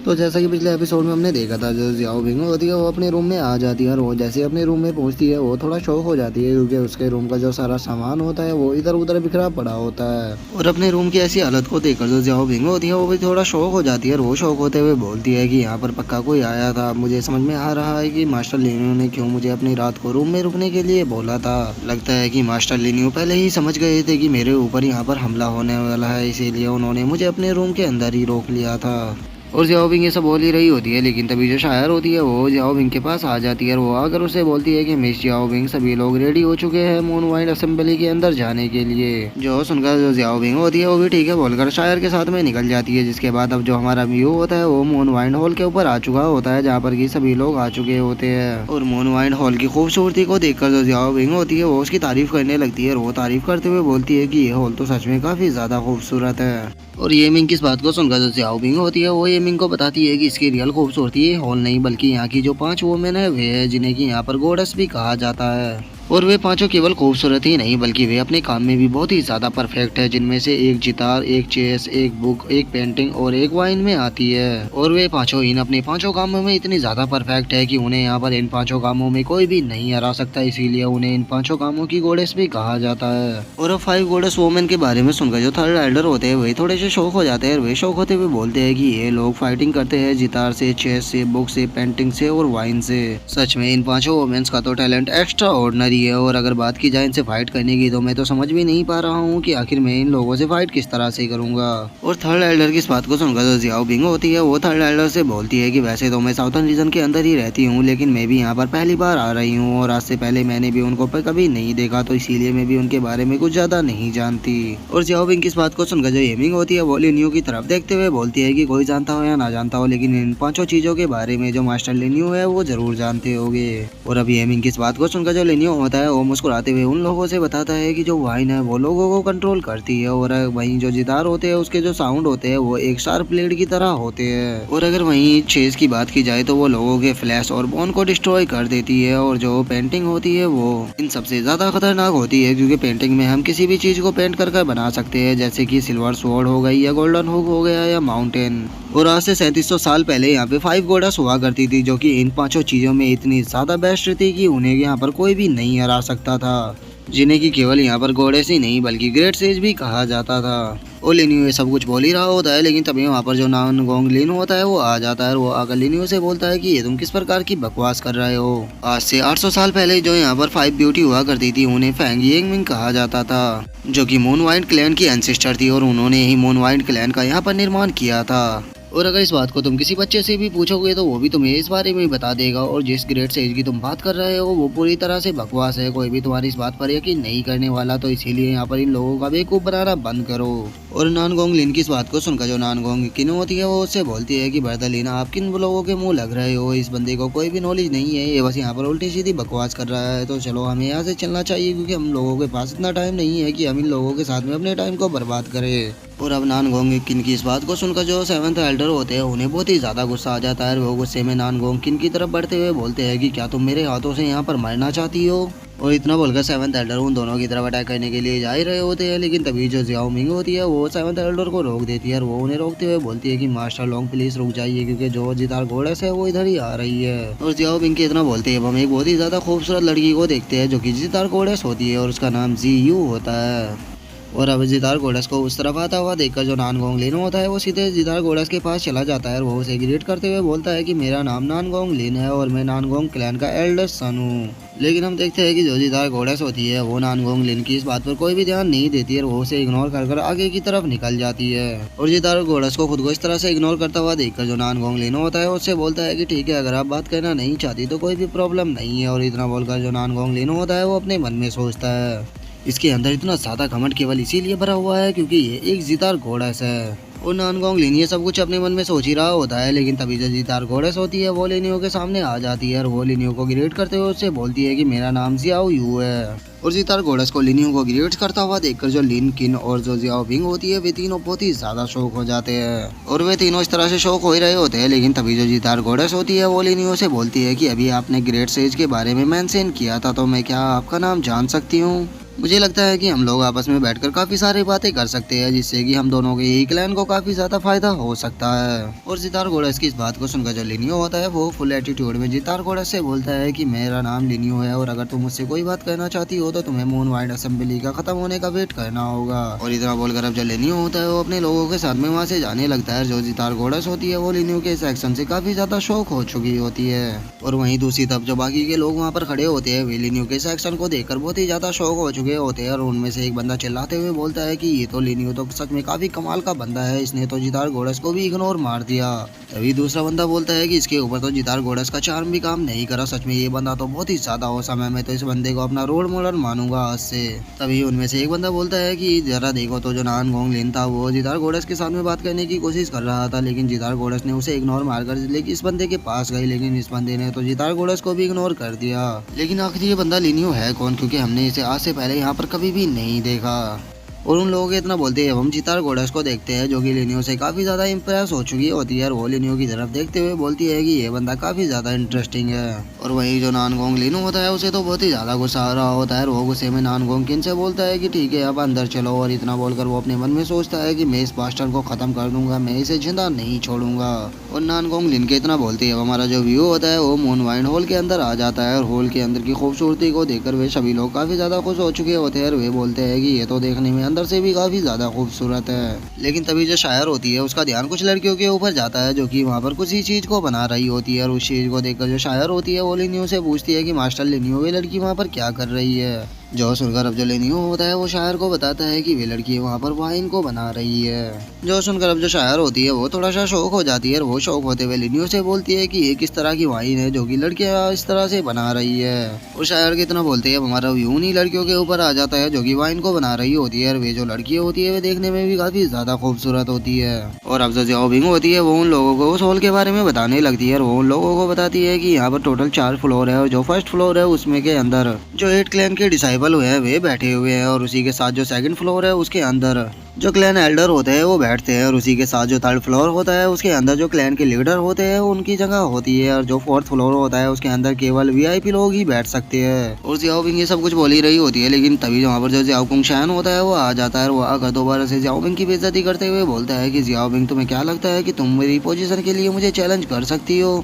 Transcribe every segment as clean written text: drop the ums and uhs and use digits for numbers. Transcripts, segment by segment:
तो जैसा कि पिछले एपिसोड में हमने देखा था, जो जियाओ बिंग होती है वो अपने रूम में आ जाती है और वो जैसे अपने रूम में पहुंचती है वो थोड़ा शॉक हो जाती है, क्योंकि उसके रूम का जो सारा सामान होता है वो इधर उधर बिखरा पड़ा होता है। और अपने रूम की ऐसी हालत को देखकर जो जियाओ बिंग होती है वो भी थोड़ा शॉक हो जाती है और वो शॉक होते हुए बोलती है कि यहाँ पर पक्का कोई आया था। मुझे समझ में आ रहा है कि मास्टर लिन्यू ने क्यों मुझे अपनी रात को रूम में रुकने के लिए बोला था। लगता है कि मास्टर लिन्यू पहले ही समझ गए थे कि मेरे ऊपर यहाँ पर हमला होने वाला है, इसीलिए उन्होंने मुझे अपने रूम के अंदर ही रोक लिया था। और जियाओ बिंग ये सब बोल ही रही होती है, लेकिन तभी जो शायर होती है वो जियाओ बिंग के पास आ जाती है और वो आकर उसे बोलती है कि मिस जियाओ बिंग सभी लोग रेडी हो चुके हैं मून वाइंड असेंबली के अंदर जाने के लिए। जो सुनकर जो जियाओ बिंग होती है वो भी ठीक है बोलकर शायर के साथ में निकल जाती है। जिसके बाद अब जो हमारा व्यू होता है वो मून वाइंड हॉल के ऊपर आ चुका होता है, जहाँ पर की सभी लोग आ चुके होते हैं। और मून वाइंड हॉल की खूबसूरती को देखकर जो जियाओ बिंग होती है वो उसकी तारीफ करने लगती है और वो तारीफ करते हुए बोलती है कि ये हॉल तो सच में काफी ज्यादा खूबसूरत है। और ये मिंग किस बात को सुनकर जो जियाओ बिंग होती है वो ये मिंग को बताती है कि इसकी रियल खूबसूरती ये हॉल नहीं बल्कि यहाँ की जो 5 वुमेन है वे है, जिन्हें की यहाँ पर गॉडेस भी कहा जाता है। और वे पांचों केवल खूबसूरत ही नहीं बल्कि वे अपने काम में भी बहुत ही ज्यादा परफेक्ट है, जिनमें से एक जितार, एक चेस, एक बुक, एक पेंटिंग और एक वाइन में आती है। और वे पांचों इन अपने पांचों कामों में इतनी ज्यादा परफेक्ट है कि उन्हें यहाँ पर इन पांचों कामों में कोई भी नहीं हरा सकता, इसीलिए उन्हें इन पांचों कामों की गॉडेस भी कहा जाता है। और अब 5 गॉडेस वुमेन के बारे में सुनकर जो थर्ड एल्डर होते हैं वही थोड़े से शौक हो जाते हैं। वे शौक होते हुए बोलते हैं कि ये लोग फाइटिंग करते हैं जितार से, चेस से, बुक से, पेंटिंग से और वाइन से। सच में इन पांचों वुमेन्स का तो टैलेंट एक्स्ट्रा ऑर्डिनरी है। और अगर बात की जाए इनसे फाइट करने की तो मैं तो समझ भी नहीं पा रहा हूँ कि आखिर मैं इन लोगों से फाइट किस तरह से करूंगा। और थर्ड एल्डर की इस बात को सुनकर जो जियाओ बिंग होती है वो थर्ड एल्डर से बोलती है कि वैसे तो मैं साउथर्न रीजन के अंदर ही रहती हूँ, लेकिन मैं भी यहाँ पर पहली बार आ रही हूँ और आज से पहले मैंने भी उनको कभी नहीं देखा, तो इसीलिए मैं भी उनके बारे में कुछ ज्यादा नहीं जानती। और जियाओ बिंग की इस बात को सुनकर जो येमिंग होती है वो लिन्यू की तरफ देखते हुए बोलती है कि कोई जानता हो या ना जानता हो, लेकिन इन पांचों चीजों के बारे में जो मास्टर लिन्यू है वो जरूर जानते होगे। और अब येमिंग की इस बात को सुनकर जो लिन्यू होता है वो मुस्कुराते हुए उन लोगों से बताता है कि जो वाइन है वो लोगों को कंट्रोल करती है, और वहीं जो जितार होते हैं उसके जो साउंड होते हैं वो एक शार्प ब्लेड की तरह होते हैं। और अगर वहीं चेस की बात की जाए तो वो लोगों के फ्लैश और बोन को डिस्ट्रॉय कर देती है। और जो पेंटिंग होती है वो इन सबसे ज्यादा खतरनाक होती है, क्योंकि पेंटिंग में हम किसी भी चीज को पेंट कर बना सकते हैं, जैसे कि सिल्वर स्वॉर्ड हो गई या गोल्डन हुक हो गया या माउंटेन। और आज से 3700 साल पहले यहाँ पे 5 गॉडेस हुआ करती थी, जो कि इन पांचों चीजों में इतनी ज्यादा बेस्ट थी कि उन्हें यहाँ पर कोई भी नहीं हरा सकता था, जिन्हें की केवल यहाँ पर गॉडेस ही नहीं बल्कि ग्रेट सेज भी कहा जाता था। और लिन्यू ये सब कुछ बोल ही रहा होता है, लेकिन तभी वहाँ पर जो नान गोंग लिन होता है वो आ जाता है और वो आकर लिन्यू से बोलता है कि ये तुम किस प्रकार की बकवास कर रहे हो। आज से 800 साल पहले जो यहाँ पर 5 ब्यूटी हुआ करती थी उन्हें फैंग यिंगमिंग कहा जाता था, जो कि मून वाइंड क्लैन की एंसेस्टर थी और उन्होंने ही मून वाइंड क्लैन का यहाँ पर निर्माण किया था। और अगर इस बात को तुम किसी बच्चे से भी पूछोगे तो वो भी तुम्हें इस बारे में बता देगा। और जिस ग्रेट सेज की तुम बात कर रहे हो वो पूरी तरह से बकवास है, कोई भी तुम्हारी इस बात पर यकीन नहीं करने वाला, तो इसीलिए यहाँ पर इन लोगों का बेवकूफ बनाना बंद करो। और नानगोंग लिन की इस बात को सुनकर जो नानगोंग किन होती है वो उससे बोलती है कि बर्दलीना आप किन लोगों के मुंह लग रहे हो, इस बंदे को कोई भी नॉलेज नहीं है, ये बस यहाँ पर उल्टी सीधी बकवास कर रहा है, तो चलो हमें यहाँ से चलना चाहिए, क्योंकि हम लोगों के पास इतना टाइम नहीं है कि हम इन लोगों के साथ में अपने टाइम को बर्बाद करें। और अब नानगोंग किन की इस बात को सुनकर जो 7th एल्डर होते हैं उन्हें बहुत ही ज्यादा गुस्सा आ जाता है। वो गुस्से में नानगोंग किन की तरफ बढ़ते हुए बोलते हैं कि क्या तुम मेरे हाथों से यहाँ पर मरना चाहती हो। और इतना बोलकर 7th एल्डर उन दोनों की तरफ अटैक करने के लिए जा ही रहे होते हैं, लेकिन तभी जो जियाओ मिंग होती है वो 7th एल्डर को रोक देती है और वो उन्हें रोकते हुए बोलती है कि मास्टर लॉन्ग प्लीज रुक जाइए, क्योंकि जो जितार गॉडेस है वो इधर ही आ रही है। और जियाओ मिंग के इतना बोलते हैं हम एक बहुत ही ज्यादा खूबसूरत लड़की को देखते हैं जो कि जितार गॉडेस होती है और उसका नाम जी यू होता है। और अब जितार गॉडेस को उस तरफ आता हुआ देखकर जो नानगोंग लिन होता है वो सीधे जितार गॉडेस के पास चला जाता है और वो उसे ग्रीट करते हुए बोलता है कि मेरा नाम नानगोंग लिन है और मैं नानगोंग क्लैन का एल्डेस्ट सन हूँ। लेकिन हम देखते हैं कि जो जितार गॉडेस होती है वो नानगोंग लिन की इस बात पर कोई भी ध्यान नहीं देती है और वो उसे इग्नोर कर आगे की तरफ निकल जाती है। और जितार गॉडेस को खुद को इस तरह से इग्नोर करता हुआ देखकर जो नानगोंग लिन होता है उससे बोलता है कि ठीक है, अगर आप बात करना नहीं चाहती तो कोई भी प्रॉब्लम नहीं है। और इतना बोलकर जो नानगोंग लिन होता है वो अपने मन में सोचता है इसके अंदर इतना ज्यादा घमंड केवल इसीलिए भरा हुआ है क्योंकि ये एक जितार गॉडेस है। और नानगोंग लिन ये सब कुछ अपने मन में सोच ही रहा होता है, लेकिन तभी जो जितार गॉडेस होती है वो लिन्यू के सामने आ जाती है और वो लिन्यू को ग्रेट करते हुए उससे बोलती है कि मेरा नाम जियाओ यू है। और जितार गॉडेस को लिन्यू को ग्रेट करता हुआ देखकर जो लिन किन और जो जियाओ बिंग होती है वे तीनों बहुत ही ज्यादा शौक हो जाते हैं और वे तीनों इस तरह से शौक हो ही रहे होते हैं। लेकिन तभी जो जितार गॉडेस होती है वो लिन्यू से बोलती है कि अभी आपने ग्रेट सेज के बारे में मेंशन किया था, तो मैं क्या आपका नाम जान सकती हूँ। मुझे लगता है कि हम लोग आपस में बैठकर काफी सारी बातें कर सकते हैं, जिससे कि हम दोनों के ही क्लैन को काफी ज्यादा फायदा हो सकता है। और जितार घोड़स की इस बात को सुनकर जो लिनियो होता है वो फुल एटीट्यूड में जितार घोड़स से बोलता है कि मेरा नाम लिनियो है और अगर तुम मुझसे कोई बात कहना चाहती हो तो तुम्हें मून वाइड असेंबली का खत्म होने का वेट करना होगा। और इतना बोलकर अब जो लिनियो होता है वो अपने लोगों के साथ में वहाँ से जाने लगता है। जो जितार घोड़स होती है वो लिनियो के इस एक्शन से काफी ज्यादा शौक हो चुकी होती है। और वहीं दूसरी तरफ जो बाकी के लोग वहाँ पर खड़े होते हैं वे लिनियो के इस एक्शन को देखकर बहुत ही ज्यादा शौक हो चुके होते हैं। और उनमें से एक बंदा चिल्लाते हुए बोलता है कि ये तो लिनियो तो सच में काफी कमाल का बंदा है, इसने तो जितार घोड़स को भी इग्नोर मार दिया। तभी दूसरा बंदा बोलता है कि इसके ऊपर तो जितार घोड़स का चार्म भी काम नहीं करा, सच में ये बंदा तो बहुत ही ज्यादा औसम है, मैं तो इस बंदे को अपना रोल मॉडल मानूंगा आज से। तभी उनमें से एक बंदा बोलता है कि जरा देखो तो जो नान गोंग लिन था वो जितार घोड़स के साथ में बात करने की कोशिश कर रहा था, लेकिन जितार घोड़स ने उसे इग्नोर मारकर लेकिन इस बंदे के पास गई, लेकिन इस बंदे ने तो जितार घोड़स को भी इग्नोर कर दिया। लेकिन आखिर ये बंदा लिनियो है कौन, क्योंकि हमने इसे आज से पहले यहाँ पर कभी भी नहीं देखा। और उन लोगों के इतना बोलते हैं हम जितार घोड़स को देखते हैं जो कि लिनियो से काफी ज्यादा इम्प्रेस हो चुकी होती है। और वो लिनियो की तरफ देखते हुए बोलती है कि ये बंदा काफी ज्यादा इंटरेस्टिंग है। और वही जो नानगोंग लिनो होता है उसे तो बहुत ही ज्यादा गुस्सा आ रहा होता है। वो गुस्से में नानगोंग किन से बोलता है कि ठीक है अब अंदर चलो। और इतना बोलकर वो अपने मन में सोचता है कि मैं इस बास्टर्ड को खत्म कर दूंगा, मैं इसे जिंदा नहीं छोड़ूंगा। और नानगोंग लिन के इतना बोलते है हमारा जो व्यू होता है वो मून वाइंड हॉल के अंदर आ जाता है। और हॉल के अंदर की खूबसूरती को देखकर वे सभी लोग काफी ज्यादा खुश हो चुके होते हैं। और वे बोलते हैं कि ये तो देखने में अंदर से भी काफी ज्यादा खूबसूरत है। लेकिन तभी जो शायर होती है उसका ध्यान कुछ लड़कियों के ऊपर जाता है जो कि वहाँ पर कुछ ही चीज को बना रही होती है। और उस चीज को देखकर जो शायर होती है वो लिनियो से पूछती है कि मास्टर लिनियो वे लड़की वहाँ पर क्या कर रही है। जो सुनकर अब जो लिनियो होता है वो शायर को बताता है कि वे लड़की वहाँ पर वाइन को बना रही है। जो सुनकर अब जो शायर होती है वो थोड़ा सा शौक हो जाती है। और वो शौक होते हुए लिनियो से बोलती है कि ये किस तरह की वाइन है जो कि लड़कियाँ इस तरह से बना रही है। और शायर कितना बोलते हैं हमारा व्यू उन्हीं लड़कियों के ऊपर आ जाता है जो कि वाइन को बना रही होती है। और वे जो लड़की होती है वे देखने में भी काफी ज्यादा खूबसूरत होती है। और अब जो जॉबिंग होती है वो उन लोगों को उस हॉल के बारे में बताने लगती है। और वो उन लोगों को बताती है कि यहाँ पर टोटल 4 फ्लोर है और जो फर्स्ट फ्लोर है उसमें के अंदर जो 8 क्लैन के डिसाइबल हुए हैं वे बैठे हुए हैं। और उसी के साथ जो सेकंड फ्लोर है उसके अंदर जो क्लैन एल्डर होते हैं वो बैठते हैं। और उसी के साथ जो थर्ड फ्लोर होता है उसके अंदर जो क्लैन के लीडर होते हैं उनकी जगह होती है। और जो फोर्थ फ्लोर होता है उसके अंदर केवल वीआईपी लोग ही बैठ सकते हैं। और जियाओबिंग ये सब कुछ बोल ही रही होती है, लेकिन तभी वहाँ पर जो जियाओकुंग शैन होता है वो आ जाता है। और वो आकर दोबारा से जियाओबिंग की बेइज्जती करते हुए बोलता है कि जियाओबिंग तुम्हें क्या लगता है कि तुम मेरी पोजीशन के लिए मुझे चैलेंज कर सकती हो?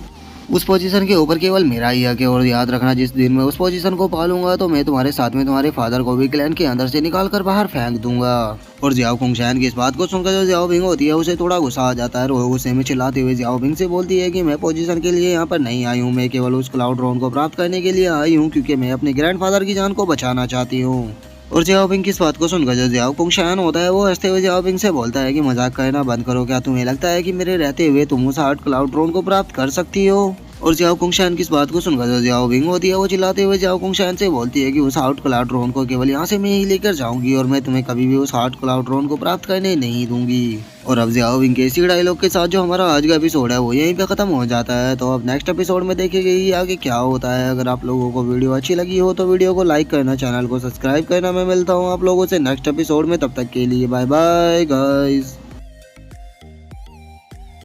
उस पोजीशन के ऊपर केवल मेरा ही हक है। और याद रखना जिस दिन मैं उस पोजीशन को पालूंगा तो मैं तुम्हारे साथ में तुम्हारे फादर को भी क्लैन के अंदर से निकाल कर बाहर फेंक दूंगा। और जियाओकुंग शैन की इस बात को सुनकर जो जियाओबिंग होती है उसे थोड़ा गुस्सा आ जाता है। और वो गुस्से में चिल्लाते हुए जियाओबिंग से बोलती है कि मैं पोजीशन के लिए यहाँ पर नहीं आई हूँ, मैं केवल उस क्लाउड ड्रोन को प्राप्त करने के लिए आई हूँ क्योंकि मैं अपने ग्रैंडफादर की जान को बचाना चाहती हूँ। और जियाओबिंग की इस बात को सुनकर जो जियाओकुंग शैन होता है वो हंसते हुए जियाओबिंग से बोलता है कि मजाक करना बंद करो, क्या तुम्हें लगता है कि मेरे रहते हुए तुम उस हार्ड क्लाउड ड्रोन को प्राप्त कर सकती हो? और जियाओकुंग शैन की इस बात को सुनकर जो जियाओबिंग होती है वो चिल्लाते हुए जियाओकुंग शैन से बोलती है कि उस हार्ड क्लाउड ड्रोन को केवल यहाँ से मैं ही लेकर जाऊंगी और मैं तुम्हें कभी भी उस हार्ड क्लाउड ड्रोन को प्राप्त करने नहीं दूंगी। और अब जियाओबिंग के इसी डायलॉग के साथ जो हमारा आज का एपिसोड है वो यहीं पे खत्म हो जाता है। तो अब नेक्स्ट एपिसोड में देखेंगे आगे क्या होता है। अगर आप लोगों को वीडियो अच्छी लगी हो तो वीडियो को लाइक करना, चैनल को सब्सक्राइब करना। मैं मिलता हूँ आप लोगों से नेक्स्ट एपिसोड में, तब तक के लिए बाय बाय गाइस।